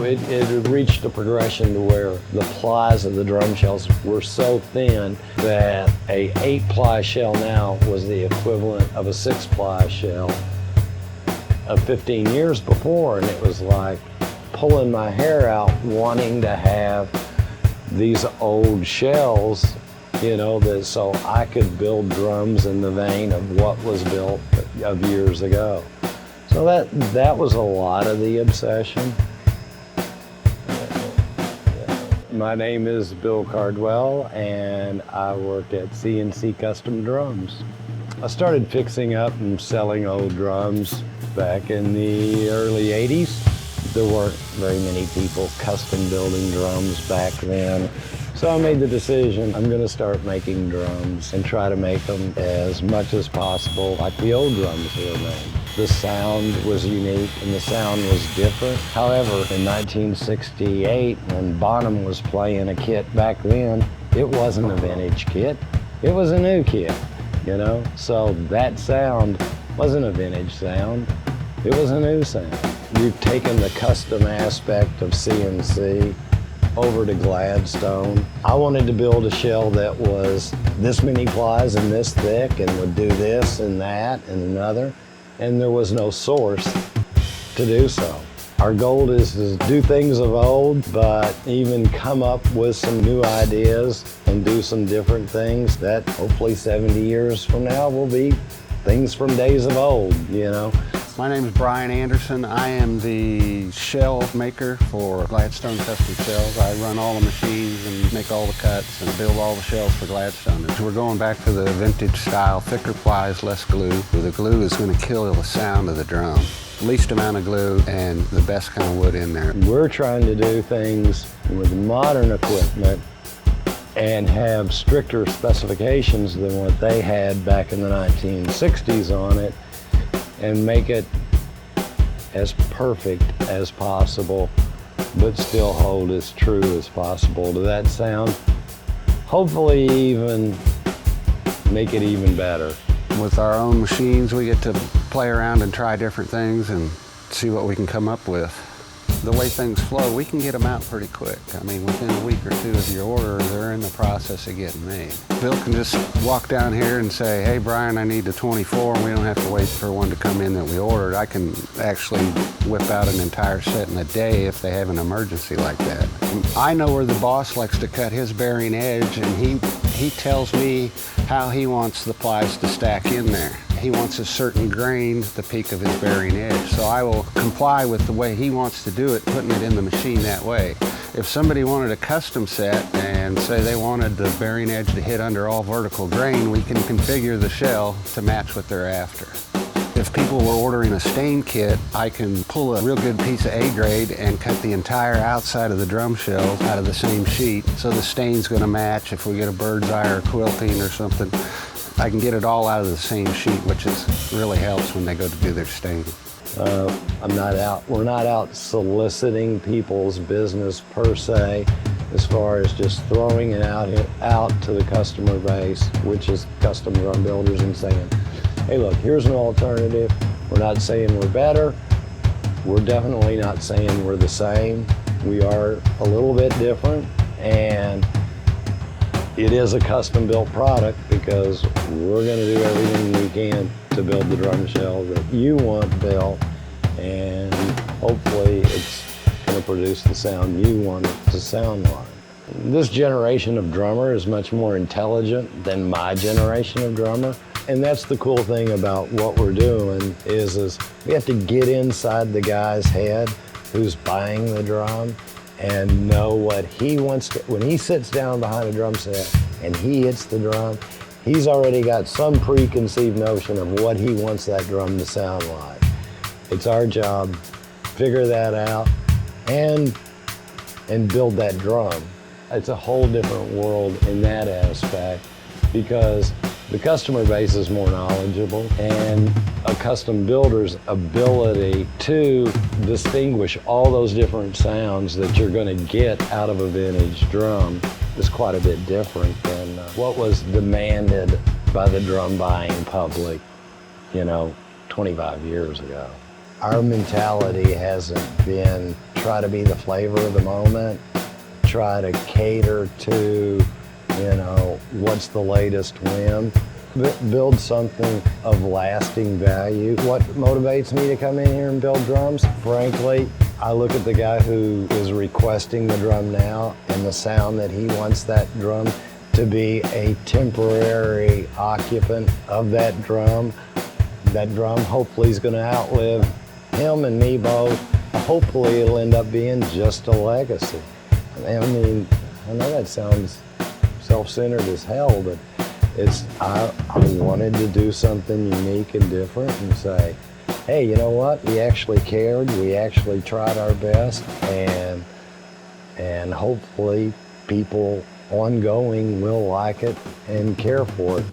It had reached a progression to where the plies of the drum shells were so thin that a 8-ply shell now was the equivalent of a 6-ply shell of 15 years before, and it was like pulling my hair out wanting to have these old shells, you know, so I could build drums in the vein of what was built of years ago. So that was a lot of the obsession. My name is Bill Cardwell, and I work at C&C Custom Drums. I started fixing up and selling old drums back in the early 80s. There weren't very many people custom building drums back then. So I made the decision, I'm gonna start making drums and try to make them as much as possible like the old drums were made. The sound was unique and the sound was different. However, in 1968, when Bonham was playing a kit back then, it wasn't a vintage kit, it was a new kit, you know? So that sound wasn't a vintage sound, it was a new sound. We've taken the custom aspect of C&C over to Gladstone. I wanted to build a shell that was this many plies and this thick and would do this and that and another, and there was no source to do so. Our goal is to do things of old, but even come up with some new ideas and do some different things that hopefully 70 years from now will be things from days of old, you know. My name is Brian Anderson. I am the shell maker for Gladstone Custom Shells. I run all the machines and make all the cuts and build all the shells for Gladstone. We're going back to the vintage style, thicker plies, less glue. The glue is going to kill the sound of the drum. Least amount of glue and the best kind of wood in there. We're trying to do things with modern equipment and have stricter specifications than what they had back in the 1960s on it, and make it as perfect as possible, but still hold as true as possible to that sound. Hopefully even make it even better. With our own machines, we get to play around and try different things and see what we can come up with. The way things flow, we can get them out pretty quick. I mean, within a week or two of your order, they're in the process of getting made. Bill can just walk down here and say, hey, Brian, I need the 24, and we don't have to wait for one to come in that we ordered. I can actually whip out an entire set in a day if they have an emergency like that. I know where the boss likes to cut his bearing edge, and he tells me how he wants the plies to stack in there. He wants a certain grain at the peak of his bearing edge, so I will comply with the way he wants to do it, putting it in the machine that way. If somebody wanted a custom set and say they wanted the bearing edge to hit under all vertical grain, we can configure the shell to match what they're after. If people were ordering a stain kit, I can pull a real good piece of A grade and cut the entire outside of the drum shell out of the same sheet, so the stain's going to match if we get a bird's eye or quilting or something. I can get it all out of the same sheet, which really helps when they go to do their stain. We're not out soliciting people's business per se, as far as just throwing it out to the customer base, which is custom drum builders, and saying, hey look, here's an alternative. We're not saying we're better. We're definitely not saying we're the same. We are a little bit different, and it is a custom built product because we're going to do everything we can to build the drum shell that you want built, and hopefully it's going to produce the sound you want it to sound like. This generation of drummer is much more intelligent than my generation of drummer, and that's the cool thing about what we're doing is we have to get inside the guy's head who's buying the drum and know what he wants to. When he sits down behind a drum set and he hits the drum, he's already got some preconceived notion of what he wants that drum to sound like. It's our job to figure that out and build that drum. It's a whole different world in that aspect because the customer base is more knowledgeable, and a custom builder's ability to distinguish all those different sounds that you're going to get out of a vintage drum is quite a bit different than what was demanded by the drum buying public, 25 years ago. Our mentality hasn't been try to be the flavor of the moment, try to cater to, what's the latest whim. Build something of lasting value. What motivates me to come in here and build drums? Frankly, I look at the guy who is requesting the drum now and the sound that he wants that drum to be a temporary occupant of that drum. That drum hopefully is going to outlive him and me both. Hopefully it'll end up being just a legacy. I mean, I know that sounds self-centered as hell, but I wanted to do something unique and different and say, hey, you know what? We actually cared. We actually tried our best, and hopefully people ongoing will like it and care for it.